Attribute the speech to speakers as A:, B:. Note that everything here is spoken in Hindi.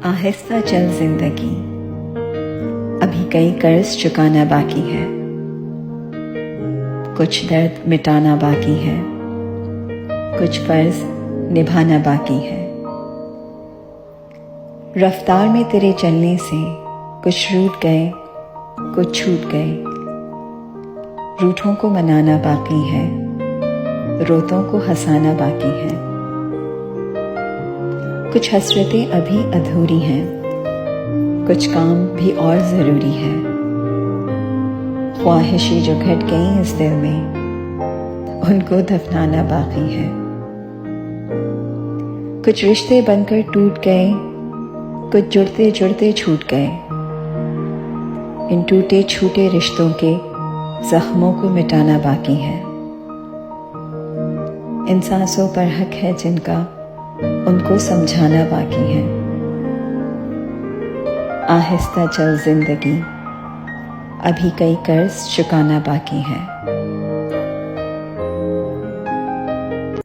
A: आहिस्ता चल जिंदगी, अभी कई कर्ज चुकाना बाकी है, कुछ दर्द मिटाना बाकी है, कुछ फर्ज निभाना बाकी है। रफ्तार में तेरे चलने से कुछ रूठ गए, कुछ छूट गए। रूठों को मनाना बाकी है, रोतों को हंसाना बाकी है। कुछ हसरतें अभी अधूरी हैं, कुछ काम भी और ज़रूरी है। ख्वाहिशें जो घट गई इस दिल में, उनको दफनाना बाकी है। कुछ रिश्ते बनकर टूट गए, कुछ जुड़ते जुड़ते छूट गए। इन टूटे छूटे रिश्तों के जख्मों को मिटाना बाकी है। इन सांसों पर हक है जिनका, उनको समझाना बाकी है। आहिस्ता चल जिंदगी, अभी कई कर्ज चुकाना बाकी है।